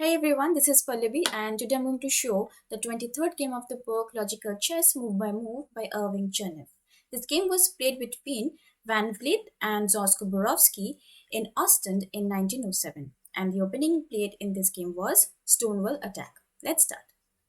Hey everyone, this is Pallavi, and today I'm going to show the 23rd game of the book Logical Chess Move by Move by Irving Chernev. This game was played between Van Vliet and Znosko-Borovsky in Ostend in 1907, and the opening played in this game was Stonewall attack. Let's start.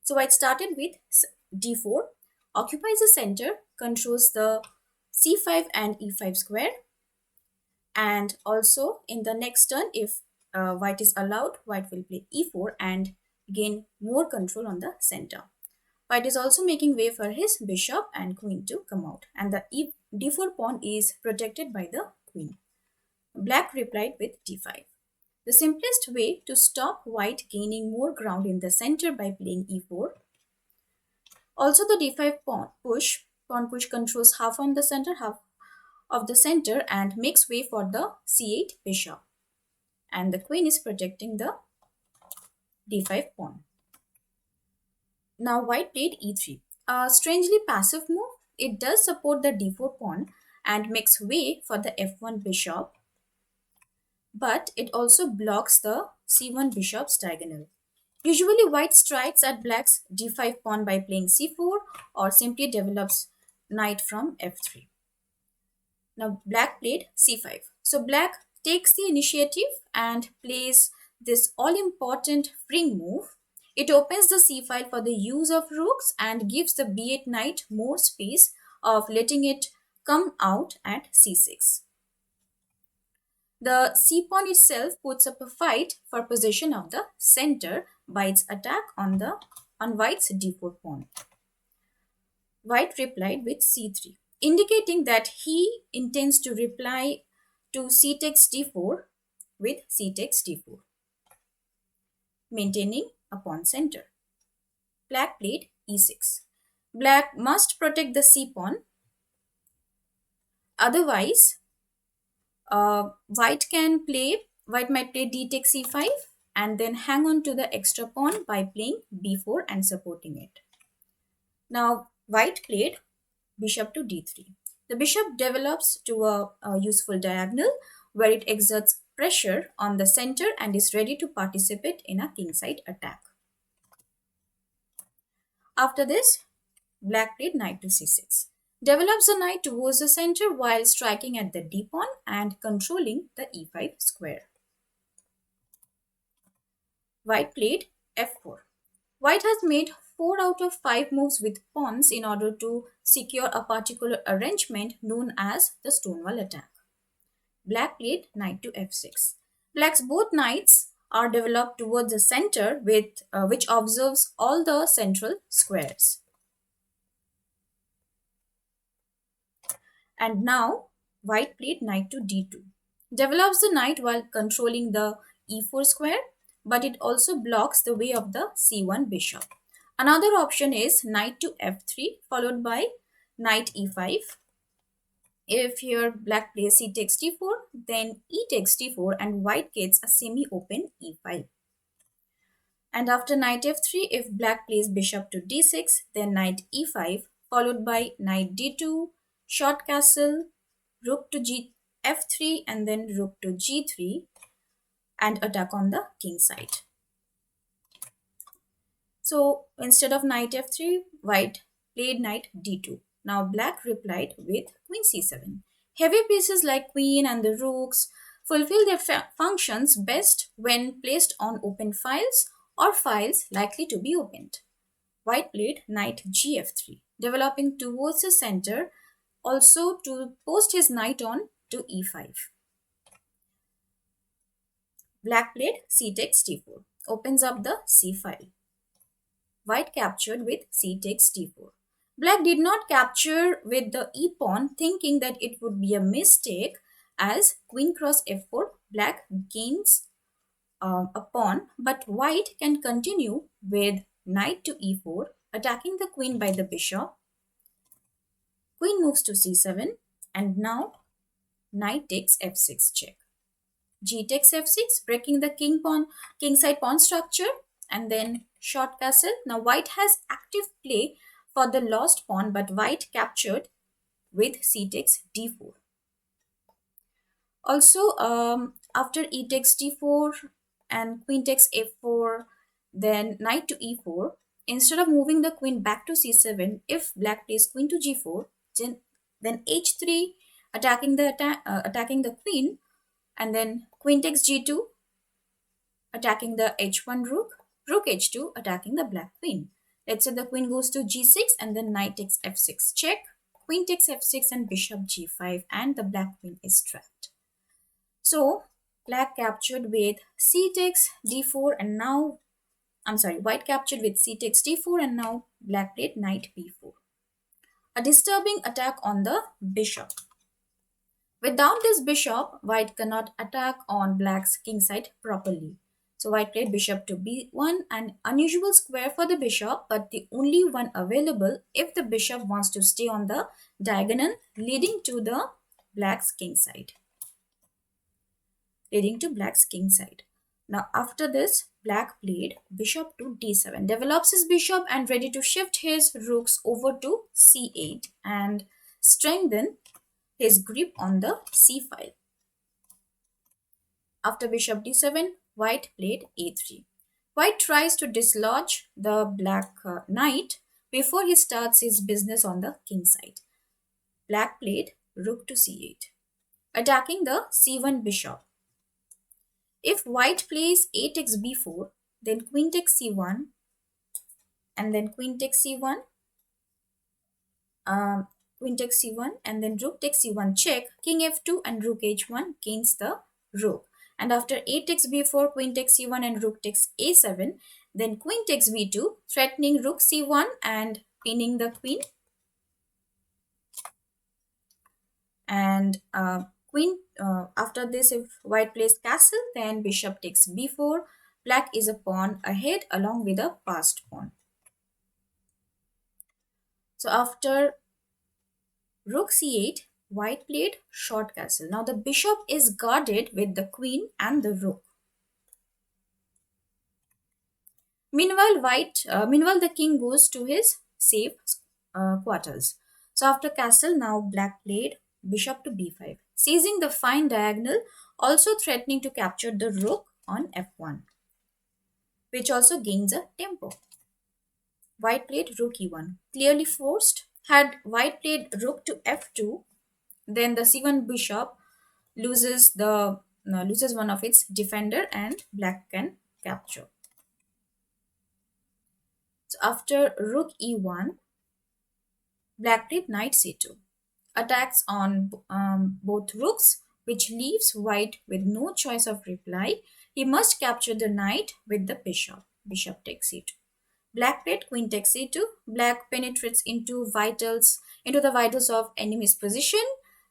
So White started with d4, occupies the center, controls the c5 and e5 square, and also in the next turn, if white is allowed, white will play e4 and gain more control on the center. White is also making way for his bishop and queen to come out, and the d4 pawn is protected by the queen. Black replied with d5. The simplest way to stop white gaining more ground in the center by playing e4. Also, the d5 pawn push controls half on the center, half of the center, and makes way for the c8 bishop, and the queen is protecting the d5 pawn. Now white played e3. A strangely passive move. It does support the d4 pawn and makes way for the f1 bishop, but it also blocks the c1 bishop's diagonal. Usually white strikes at black's d5 pawn by playing c4 or simply develops knight from f3. Now black played c5. So black takes the initiative and plays this all-important freeing move. It opens the c file for the use of rooks and gives the b8 knight more space of letting it come out at c6. The c pawn itself puts up a fight for possession of the center by its attack on white's d4 pawn. White replied with c3, indicating that he intends to reply to c takes d4 with c takes d4, maintaining a pawn center. Black played e6. Black must protect the c pawn, otherwise white might play d takes c5 and then hang on to the extra pawn by playing b4 and supporting it. Now white played bishop to d3. The bishop develops to a useful diagonal where it exerts pressure on the center and is ready to participate in a kingside attack. After this, black played knight to c6. Develops the knight towards the center while striking at the d pawn and controlling the e5 square. White played f4. White has made 4 out of 5 moves with pawns in order to secure a particular arrangement known as the Stonewall attack. Black played knight to f6. Black's both knights are developed towards the center which observes all the central squares. And now white played knight to d2. Develops the knight while controlling the e4 square, but it also blocks the way of the c1 bishop. Another option is knight to f3 followed by knight e5. If here black plays c takes d4, then e takes d4 and white gets a semi-open e5. And after knight f3, if black plays bishop to d6, then knight e5 followed by knight d2, short castle, rook to f3 and then rook to g3 and attack on the king side. So instead of knight f3, white played knight d2. Now black replied with queen c7. Heavy pieces like queen and the rooks fulfill their functions best when placed on open files or files likely to be opened. White played knight gf3, developing towards the center, also to post his knight on to e5. Black played c takes d4, opens up the c file. White captured with c takes d4. Black did not capture with the e pawn, thinking that it would be a mistake, as queen cross f4, black gains a pawn, but white can continue with knight to e4, attacking the queen by the bishop. Queen moves to c7, and now knight takes f6 check. G takes f6, breaking the kingside pawn structure, and then short castle. Now white has active play for the lost pawn, but white captured with c takes d4. Also, after e takes d4, and queen takes f4, then knight to e4. Instead of moving the queen back to c7, if black plays queen to g4, then h3, attacking the queen, and then queen takes g2, attacking the h1 rook, rook h2, attacking the black queen. Let's say the queen goes to g6 and then knight takes f6, check, queen takes f6 and bishop g5, and the black queen is trapped. So black captured with c takes d4, and now, I'm sorry, white captured with c takes d4, and now black played knight b4. A disturbing attack on the bishop. Without this bishop, white cannot attack on black's king side properly. So white played bishop to b1, an unusual square for the bishop, but the only one available if the bishop wants to stay on the diagonal leading to the black's king side. Now after this, black played bishop to d7, develops his bishop and ready to shift his rooks over to c8 and strengthen his grip on the c file. After bishop d7, white played a3. White tries to dislodge the black knight before he starts his business on the king side. Black played rook to c8, attacking the c1 bishop. If white plays a takes b4, then queen takes c1, and then queen takes c1, and then rook takes c1 check, king f2 and rook h1 gains the rook. And after a takes b4, queen takes c1 and rook takes a7, then queen takes b2, threatening rook c1 and pinning the queen. And after this, if white plays castle, then bishop takes b4. Black is a pawn ahead along with a passed pawn. So after rook c8, white played short castle. Now the bishop is guarded with the queen and the rook. Meanwhile, the king goes to his safe quarters. So after castle, now black played bishop to b5, seizing the fine diagonal, also threatening to capture the rook on f1, which also gains a tempo. White played rook e1, clearly forced. Had white played rook to f2, then the c1 bishop loses one of its defender and black can capture. So after rook e1, black played knight c2, attacks on both rooks, which leaves white with no choice of reply. He must capture the knight with the bishop. Bishop takes c2. Black played queen takes c2. Black penetrates into the vitals of enemy's position,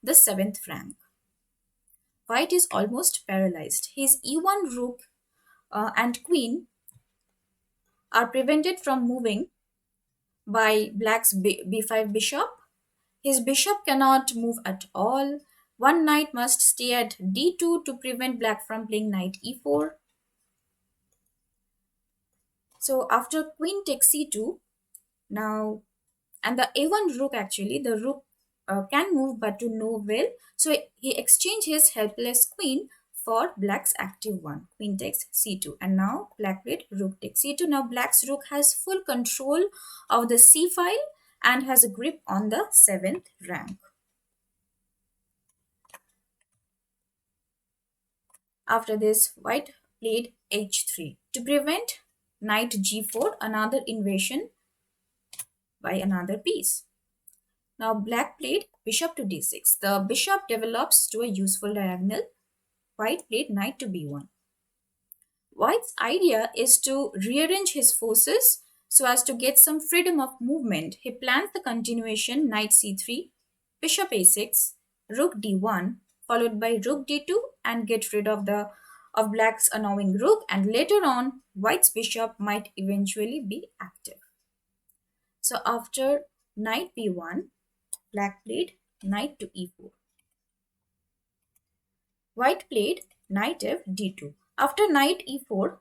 the 7th rank. White is almost paralyzed. His e1 rook and queen are prevented from moving by black's b5 bishop. His bishop cannot move at all. One knight must stay at d2 to prevent black from playing knight e4. So after queen takes c2, now, and the a1 rook, actually the rook can move but to no avail. So he exchanged his helpless queen for black's active one. Queen takes c2, and now black played rook takes c2. Now black's rook has full control of the c file and has a grip on the 7th rank. After this, white played h3 to prevent knight g4, another invasion by another piece. Now black played bishop to d6. The bishop develops to a useful diagonal. White played knight to b1. White's idea is to rearrange his forces so as to get some freedom of movement. He plans the continuation knight c3, bishop a6, rook d1, followed by rook d2, and get rid of black's annoying rook, and later on white's bishop might eventually be active. So after knight b1, black played knight to e4. White played knight f d2. After knight e4,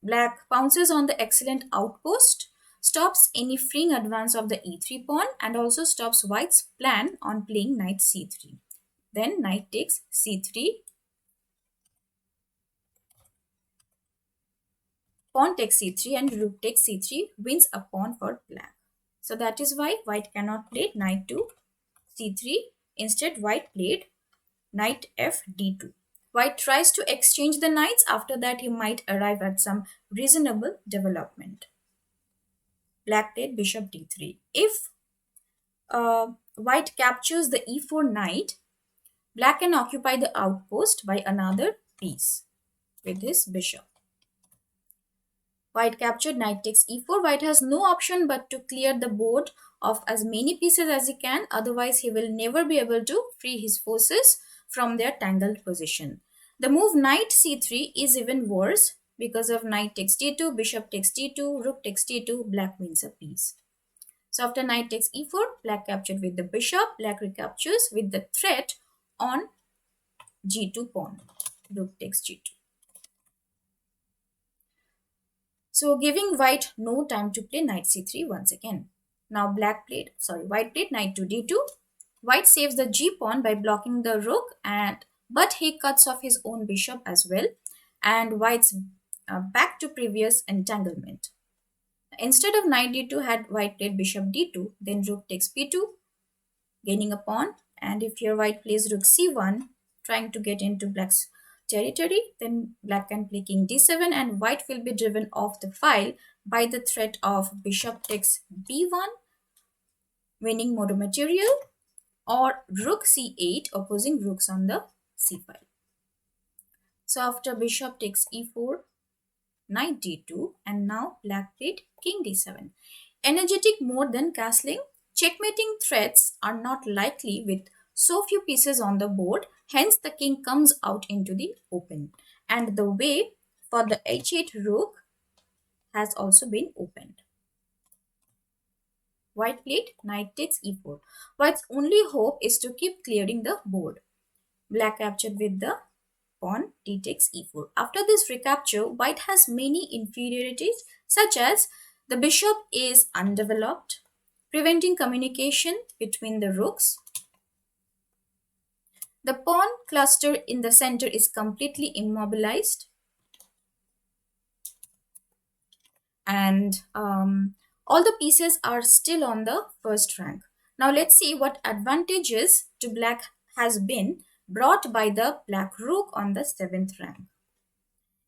black pounces on the excellent outpost, stops any freeing advance of the e3 pawn, and also stops white's plan on playing knight c3. Then knight takes c3. pawn takes c3 and rook takes c3 wins a pawn for black. So that is why white cannot play knight to c3. Instead, white played knight f d2. White tries to exchange the knights. After that, he might arrive at some reasonable development. Black played bishop d3. If white captures the e4 knight, black can occupy the outpost by another piece with his bishop. White captured, knight takes e4. White has no option but to clear the board of as many pieces as he can. Otherwise, he will never be able to free his forces from their tangled position. The move knight c3 is even worse because of knight takes d2, bishop takes d2, rook takes d2, black wins a piece. So after knight takes e4, black captured with the bishop, black recaptures with the threat on g2 pawn. Rook takes g2. So giving white no time to play knight c3 once again. Now white played knight to d2. White saves the g pawn by blocking the rook, but he cuts off his own bishop as well, and white's back to previous entanglement. Instead of knight d2, had white played bishop d2, then rook takes b2, gaining a pawn, and if here white plays rook c1, trying to get into black's territory, then black can play king d7 and white will be driven off the file by the threat of bishop takes b1, winning more material, or rook c8, opposing rooks on the c file. So after bishop takes e4, knight d2, and now black played king d7. Energetic more than castling, checkmating threats are not likely with so few pieces on the board, hence the king comes out into the open. And the way for the h8 rook has also been opened. White played knight takes e4. White's only hope is to keep clearing the board. Black captured with the pawn d takes e4. After this recapture, white has many inferiorities such as the bishop is undeveloped, preventing communication between the rooks. The pawn cluster in the center is completely immobilized, and all the pieces are still on the first rank. Now let's see what advantages to black has been brought by the black rook on the 7th rank.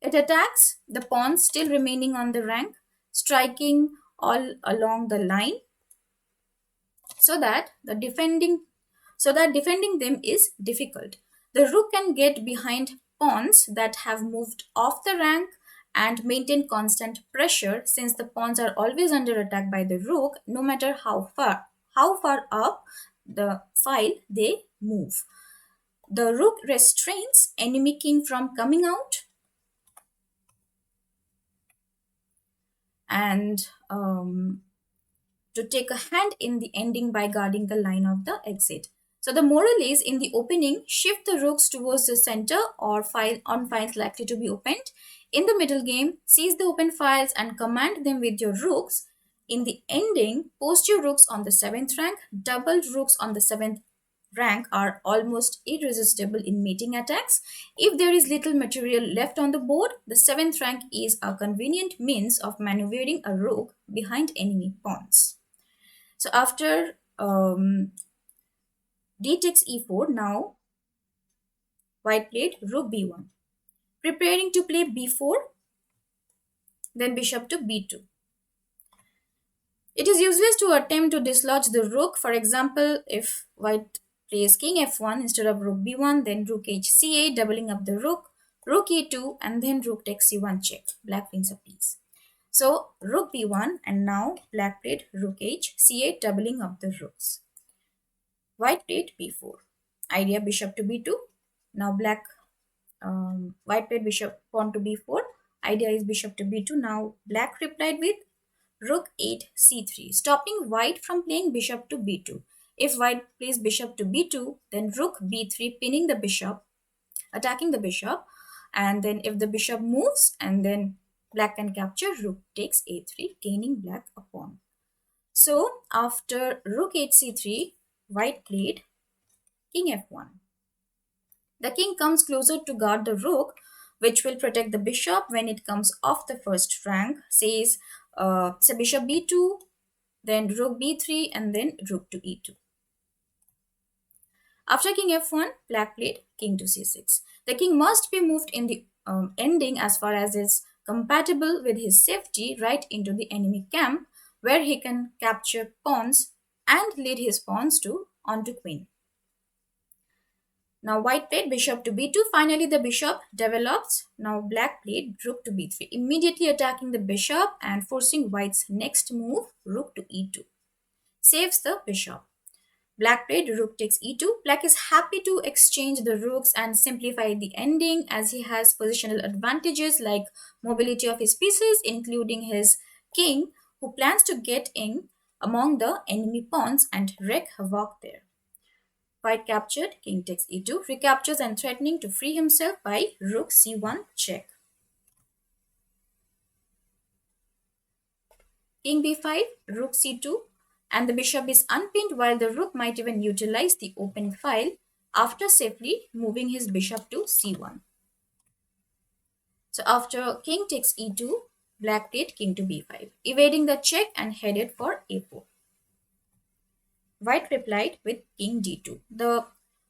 It attacks the pawns still remaining on the rank, striking all along the line so that defending them is difficult. The rook can get behind pawns that have moved off the rank and maintain constant pressure since the pawns are always under attack by the rook no matter how far up the file they move. The rook restrains enemy king from coming out, and to take a hand in the ending by guarding the line of the exit. So the moral is in the opening, shift the rooks towards the center or file on files likely to be opened. In the middle game, seize the open files and command them with your rooks. In the ending, post your rooks on the 7th rank. Doubled rooks on the 7th rank are almost irresistible in mating attacks. If there is little material left on the board, the 7th rank is a convenient means of maneuvering a rook behind enemy pawns. So after d takes e4, now white played rook b1. Preparing to play b4, then bishop to b2. It is useless to attempt to dislodge the rook. For example, if white plays king f1 instead of rook b1, then rook h c8, doubling up the rook e2, and then rook takes c1 check. Black wins a piece. So rook b1, and now black played rook h c8, doubling up the rooks. White played b4. Idea bishop to b2. Now white played bishop pawn to b4. Idea is bishop to b2. Now black replied with rook 8 c3, stopping white from playing bishop to b2. If white plays bishop to b2, then rook b3, pinning the bishop, attacking the bishop, and then if the bishop moves, and then black can capture, rook takes a3, gaining black a pawn. So after rook 8 c3, white played king f1. The king comes closer to guard the rook, which will protect the bishop when it comes off the first rank. Says, say bishop b2, then rook b3, and then rook to e2. After king f1, black played king to c6. The king must be moved in the ending as far as it's compatible with his safety right into the enemy camp, where he can capture pawns and lead his pawns to onto queen. Now white played bishop to b2. Finally, the bishop develops. Now black played rook to b3, immediately attacking the bishop and forcing white's next move, rook to e2. Saves the bishop. Black played rook takes e2. Black is happy to exchange the rooks and simplify the ending, as he has positional advantages like mobility of his pieces, including his king, who plans to get in among the enemy pawns and wreak havoc there. White captured, king takes e2, recaptures and threatening to free himself by rook c1 check. King b5, rook c2, and the bishop is unpinned, while the rook might even utilize the open file after safely moving his bishop to c1. So after king takes e2, black played king to b5, evading the check and headed for a4. White replied with king d2. The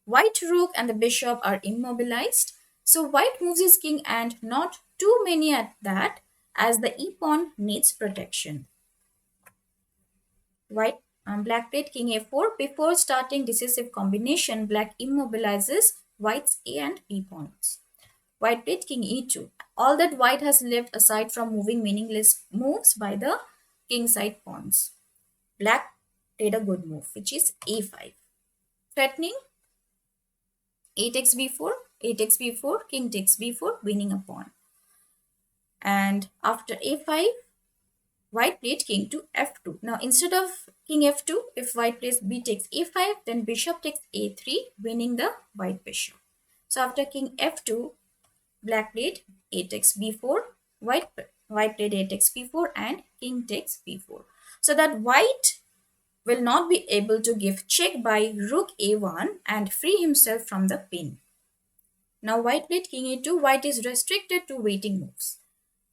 white rook and the bishop are immobilized, so white moves his king and not too many at that, as the e-pawn needs protection. White black played king a4. Before starting decisive combination, black immobilizes white's a and b pawns. White played king e2. All that white has left aside from moving meaningless moves by the king side pawns. Black played a good move, which is a5. Threatening, a takes b4, a takes b4, king takes b4, winning a pawn. And after a5, white played king to f2. Now, instead of king f2, if white plays b takes a5, then bishop takes a3, winning the white bishop. So, after king f2, black played a takes b4, white played a takes b4, and king takes b4. So that white will not be able to give check by rook a1 and free himself from the pin. Now, white played king a2, white is restricted to waiting moves.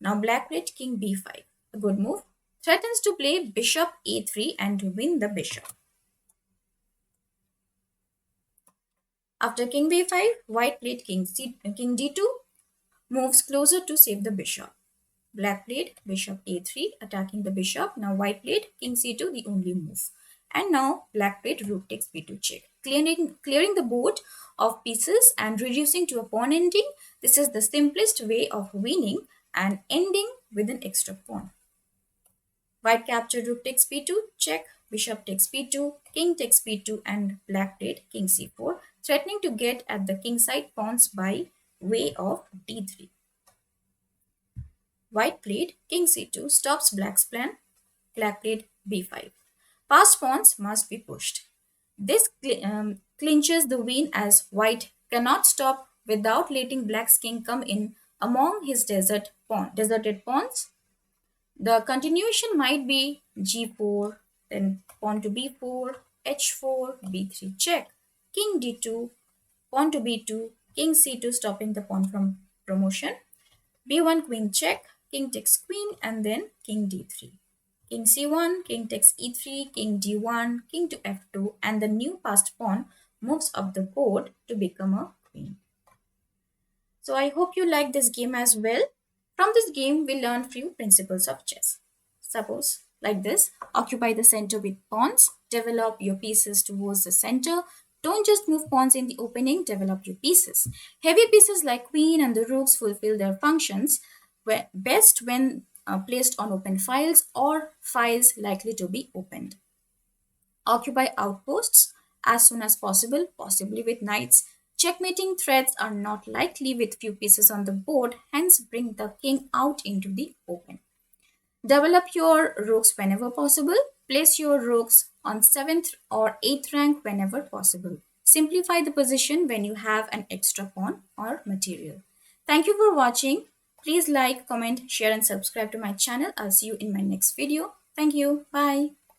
Now, black played king b5, a good move, threatens to play bishop a3 and to win the bishop. After king b5, white played king d2, moves closer to save the bishop. Black played bishop a3, attacking the bishop. Now white played king c2, the only move. And now black played rook takes b2 check, clearing the board of pieces and reducing to a pawn ending. This is the simplest way of winning and ending with an extra pawn. White captured rook takes b2, check, bishop takes b2, king takes b2, and black played king c4, threatening to get at the king side pawns by way of d3. White played king c2, stops black's plan. Black played b5. Passed pawns must be pushed. This clinches the win, as white cannot stop without letting black's king come in among his deserted pawns. The continuation might be g4, then pawn to b4, h4, b3 check, king d2, pawn to b2, king c2 stopping the pawn from promotion, b1 queen check, king takes queen, and then king d3. King c1, king takes e3, king d1, king to f2, and the new passed pawn moves up the board to become a queen. So I hope you like this game as well. From this game, we learn few principles of chess. Suppose, like this, occupy the center with pawns, develop your pieces towards the center. Don't just move pawns in the opening, develop your pieces. Heavy pieces like queen and the rooks fulfill their functions best when placed on open files or files likely to be opened. Occupy outposts as soon as possible, possibly with knights. Checkmating threats are not likely with few pieces on the board, hence bring the king out into the open. Develop your rooks whenever possible. Place your rooks on 7th or 8th rank whenever possible. Simplify the position when you have an extra pawn or material. Thank you for watching. Please like, comment, share and subscribe to my channel. I'll see you in my next video. Thank you. Bye.